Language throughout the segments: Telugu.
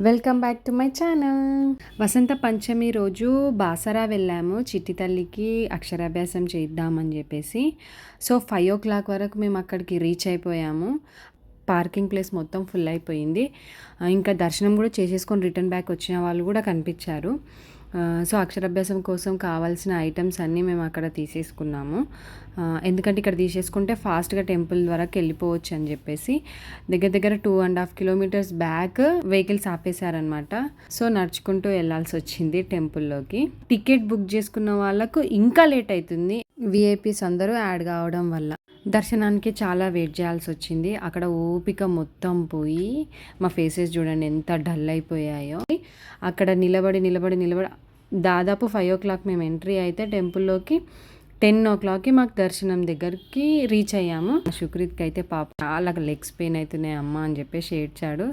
Welcome back to my channel. Vasant Panchami రోజు బాసరా వెళ్ళాము చిట్టి తల్లికి అక్షరాభ్యాసం చేద్దామని చెప్పేసి. సో 5 o'clock వరకు మేము అక్కడికి రీచ్ అయిపోయాము. పార్కింగ్ ప్లేస్ మొత్తం ఫుల్ అయిపోయింది. ఇంకా దర్శనం కూడా చేసేసుకొని రిటర్న్ బ్యాక్ వచ్చిన వాళ్ళు కూడా కనిపించారు. సో అక్షరాభ్యాసం కోసం కావాల్సిన ఐటమ్స్ అన్నీ మేము అక్కడ తీసేసుకున్నాము. ఎందుకంటే ఇక్కడ తీసేసుకుంటే ఫాస్ట్గా టెంపుల్ వరకు వెళ్ళిపోవచ్చు అని చెప్పేసి దగ్గర 2.5 kilometers బ్యాక్ వెహికల్స్ ఆపేశారనమాట. సో నడుచుకుంటూ వెళ్ళాల్సి వచ్చింది టెంపుల్లోకి. టికెట్ బుక్ చేసుకున్న వాళ్ళకు ఇంకా లేట్ అవుతుంది, విఐపీస్ అందరూ యాడ్ కావడం వల్ల. దర్శనానికి చాలా వెయిట్ చేయాల్సి వచ్చింది. అక్కడ ఓపిక మొత్తం పోయి మా ఫేసెస్ చూడండి ఎంత డల్ అయిపోయాయో. అక్కడ నిలబడి దాదాపు 5 o'clock మేము ఎంట్రీ అయితే టెంపుల్లోకి 10 o'clockకి మాకు దర్శనం దగ్గరికి రీచ్ అయ్యాము. సుక్రీత్కి అయితే పాప చాలా లెగ్స్ పెయిన్ అవుతున్నాయి అమ్మ అని చెప్పేసి ఏడ్చాడు.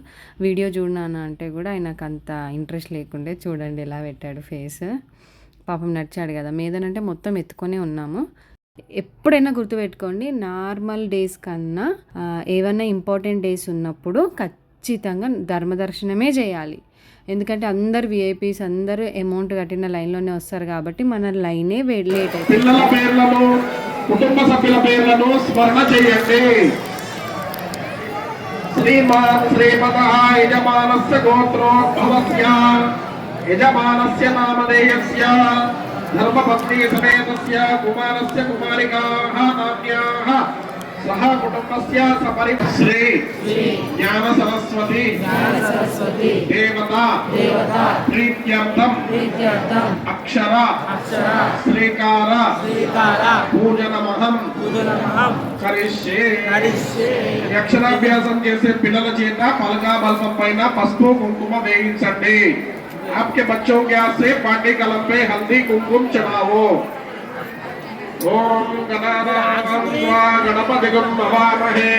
వీడియో చూడనాను అంటే కూడా ఆయనకు అంత ఇంట్రెస్ట్ లేకుండే. చూడండి ఎలా పెట్టాడు ఫేస్. పాపం నడిచాడు కదా, మీదనంటే మొత్తం ఎత్తుకొనే ఉన్నాము. ఎప్పుడైనా గుర్తుపెట్టుకోండి, నార్మల్ డేస్ కన్నా ఏవైనా ఇంపార్టెంట్ డేస్ ఉన్నప్పుడు ఖచ్చితంగా ధర్మదర్శనమే చేయాలి. ఎందుకంటే అందరు విఐపీస్ అందరూ అమౌంట్ కట్టిన లైన్లోనే వస్తారు కాబట్టి మన లైనే లేట్ అవుతుంది. పిల్లల పేర్లను, కుటుంబ సభ్యుల పేర్లను స్మరణ చేయండి. శ్రీమాన్ శ్రీమతః యజమానస్య గోత్రోద్భవస్య యజమానస్య నామధేయస్య ధర్మపత్ని సమేతస్య కుమారస్య కుమారికాః నామ్యాః సహ కుటుంబస్య సపరిశ్రీ జ్ఞాన సరస్వతి దేవత ప్రీత్యర్థం అక్షర శ్రీకార పూజనమహం కరిష్యే. అక్షరాభ్యాసం చేసే పిల్లల చేత పలకా బల్పం పైన పసుపు కుంకుమ వేయించండి. आपके बच्चों के हाथ से पाटी कलम पे हल्दी कुमकुम चढ़ाओ. ओम गणानां त्वा गणपतिगुं भवामहे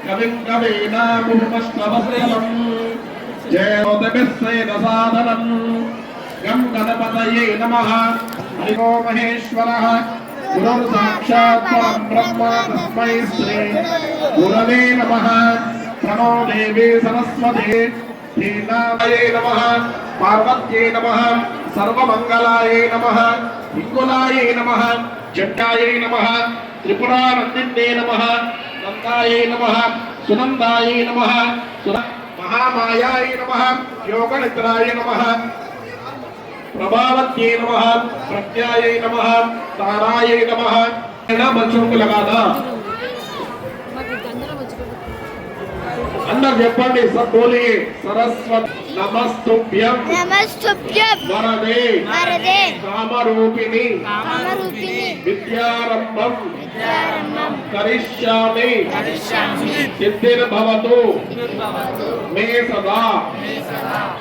कविं कवीनामुपमश्रवस्तमं जयोतिभिस्सेन साधनं गं गणपतये नमः. हरिओ महेश्वरः गुरुर्साक्षात् परं ब्रह्म तस्मै श्री गुरवे नमः. प्रणो देवी सरस्वती శ్రీనాథాయ నమః పార్వత్యై నమః సర్వమంగళాయై నమః ఇంగులాయై నమః జట్టాయై నమః త్రిపురానందిన్యై నమః నందాయై నమః సునందాయై నమః మహామాయాయై నమః యోగనిద్రాయ నమః ప్రభావత్యై నమః ప్రత్యాయై నమః తారాయై నమః. బచ్చోं को लगाना. अंदर చెప్పండి, सब बोलिए. सरस्वती नमस्तुभ्यं वरदे कामरूपिणी विद्यारंभं करिष्यामि सिद्धिर्भवतु मे सदा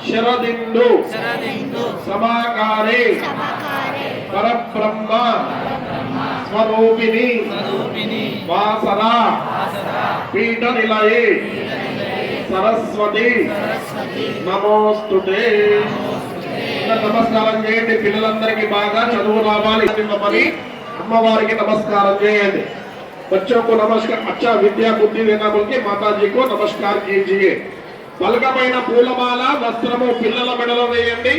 शरदिन्दु समाकारे परब्रह्म स्वरूपिणी वासरा पीठ निलये సరస్వతి నమోస్తుతే. నమస్కారం చేయండి. పిల్లలందరికీ బాగా చదువు రావాలి అని అమ్మవారికి నమస్కారం చేయండి. बच्चों को नमस्कार, अच्छा विद्या बुद्धि देना बोल के माता जी को नमस्कार कीजिए. పలకపైన పూలమాల వస్త్రము పిల్లల మెడలో వేయండి.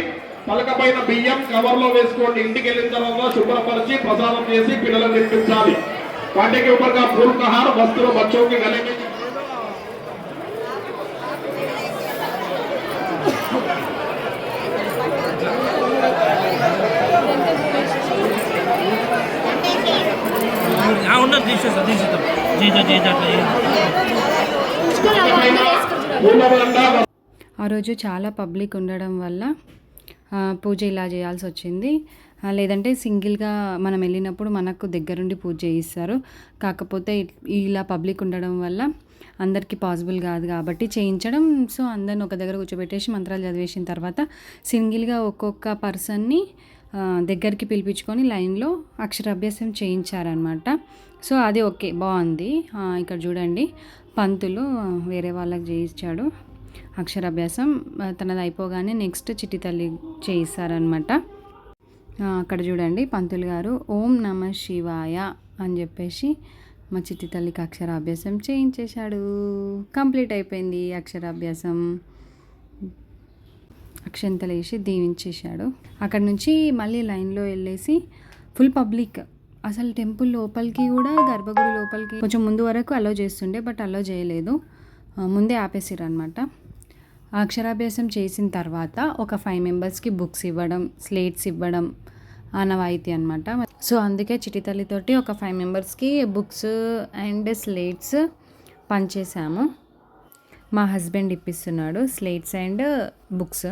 పలకపైన బియ్యం కవర్లో వేసుకోండి. ఇంటికి వెళ్ళిన తర్వాత శుభ్రపరిచి ప్రసాదం చేసి పిల్లలకు తినిపించాలి. पाटे के ऊपर का फूल का हार वस्त्र बच्चों के गले में. ఆ రోజు చాలా పబ్లిక్ ఉండడం వల్ల పూజ ఇలా చేయాల్సి వచ్చింది. లేదంటే సింగిల్గా మనం వెళ్ళినప్పుడు మనకు దగ్గరుండి పూజ చేయిస్తారు. కాకపోతే ఇలా పబ్లిక్ ఉండడం వల్ల అందరికీ పాసిబుల్ కాదు కాబట్టి చేయించడం. సో అందరిని ఒక దగ్గర కూర్చోబెట్టేసి మంత్రాలు చదివేసిన తర్వాత సింగిల్గా ఒక్కొక్క పర్సన్ని దగ్గరికి పిలిపించుకొని లైన్లో అక్షరాభ్యాసం చేయించారనమాట. సో అది ఓకే, బాగుంది. ఇక్కడ చూడండి, పంతులు వేరే వాళ్ళకి చేయించాడు అక్షరాభ్యాసం. తనది అయిపోగానే నెక్స్ట్ చిట్టి తల్లి చేయిస్తారనమాట. అక్కడ చూడండి పంతులు గారు ఓం నమ శివాయ అని చెప్పేసి మా చిట్టి తల్లికి అక్షరాభ్యాసం చేయించేశాడు. కంప్లీట్ అయిపోయింది అక్షరాభ్యాసం. అక్షంతలు వేసి దీవించేశాడు. అక్కడ నుంచి మళ్ళీ లైన్లో వెళ్ళేసి ఫుల్ పబ్లిక్. అసలు టెంపుల్ లోపలికి కూడా, గర్భగుడి లోపలికి కొంచెం ముందు వరకు అలో చేస్తుండే, బట్ అలో చేయలేదు, ముందే ఆపేసారు అనమాట. అక్షరాభ్యాసం చేసిన తర్వాత ఒక 5 మెంబర్స్కి బుక్స్ ఇవ్వడం, స్లేట్స్ ఇవ్వడం ఆనవాయితీ అనమాట. సో అందుకే చిట్టి తల్లితోటి ఒక 5 మెంబర్స్కి బుక్స్ అండ్ స్లేట్స్ పంచేసాము. మా హస్బెండ్ ఇప్పిస్తున్నాడు స్లేట్స్ అండ్ బుక్స్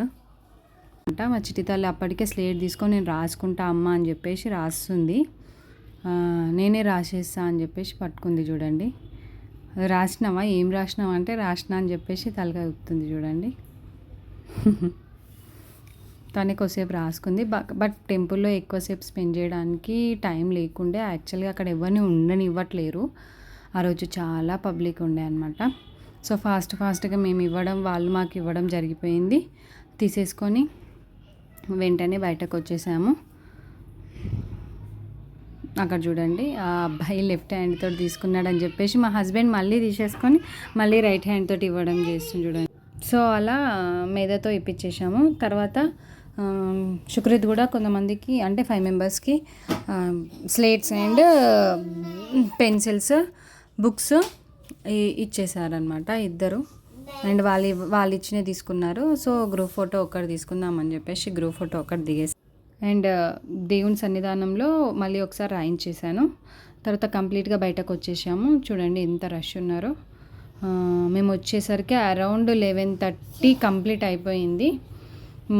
అంట. మా చిట్టి తల్లి అప్పటికే స్లేట్ తీసుకొని నేను రాసుకుంటా అమ్మ అని చెప్పేసి రాస్తుంది. నేనే రాసేస్తా అని చెప్పేసి పట్టుకుంది చూడండి. రాసినావా, ఏం రాసినావా అంటే రాసినా అని చెప్పేసి తలకాయ ఊపుతుంది చూడండి. తనే కొద్దిసేపు రాసుకుంది. బట్ టెంపుల్లో ఎక్కువసేపు స్పెండ్ చేయడానికి టైం లేకుండే. యాక్చువల్గా అక్కడ ఎవరిని ఉండనివ్వట్లేరు. ఆ రోజు చాలా పబ్లిక్ ఉండే అనమాట. సో ఫాస్ట్గా మేము ఇవ్వడం, వాళ్ళు మాకు ఇవ్వడం జరిగిపోయింది. తీసేసుకొని వెంటనే బయటకు వచ్చేసాము. అక్కడ చూడండి, ఆ అబ్బాయి లెఫ్ట్ హ్యాండ్ తోటి తీసుకున్నాడని చెప్పేసి మా హస్బెండ్ మళ్ళీ తీసేసుకొని మళ్ళీ రైట్ హ్యాండ్ తోటి ఇవ్వడం చేస్తుంది చూడండి. సో అలా మేదతో ఇప్పించేసాము. తర్వాత శుక్రత్ కూడా కొంతమందికి అంటే 5 మెంబర్స్కి స్లేట్స్ అండ్ పెన్సిల్స్, బుక్స్ ఇచ్చేసారనమాట ఇద్దరు. అండ్ వాళ్ళు ఇచ్చినవి తీసుకున్నారు. సో గ్రూప్ ఫోటో ఒకటి తీసుకుందామని చెప్పేసి గ్రూప్ ఫోటో ఒకటి దిగేసి అండ్ దేవుని సన్నిధానంలో మళ్ళీ ఒకసారి రాయించేసాను. తర్వాత కంప్లీట్గా బయటకు వచ్చేసాము. చూడండి ఎంత రష్ ఉన్నారో. మేము వచ్చేసరికి అరౌండ్ 11:30 కంప్లీట్ అయిపోయింది.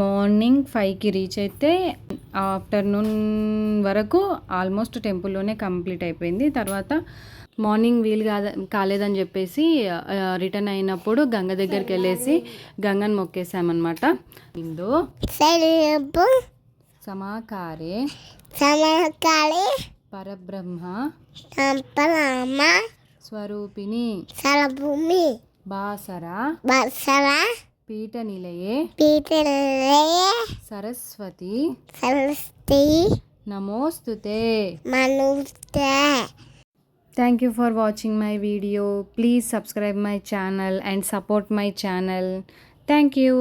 మార్నింగ్ 5కి రీచ్ అయితే ఆఫ్టర్నూన్ వరకు ఆల్మోస్ట్ టెంపుల్లోనే కంప్లీట్ అయిపోయింది. తర్వాత మార్నింగ్ వీలు కాలేదని చెప్పేసి రిటర్న్ అయినప్పుడు గంగ దగ్గరికి వెళ్ళేసి గంగను మొక్కేసామన్నమాట. ఇందో సమాకారే పరబ్రహ్మ స్వరూపిణి బాసరా పీఠ నిలయే సరస్వతి నమోస్తుతే. Thank you for watching my video. Please subscribe my channel and support my channel. Thank you.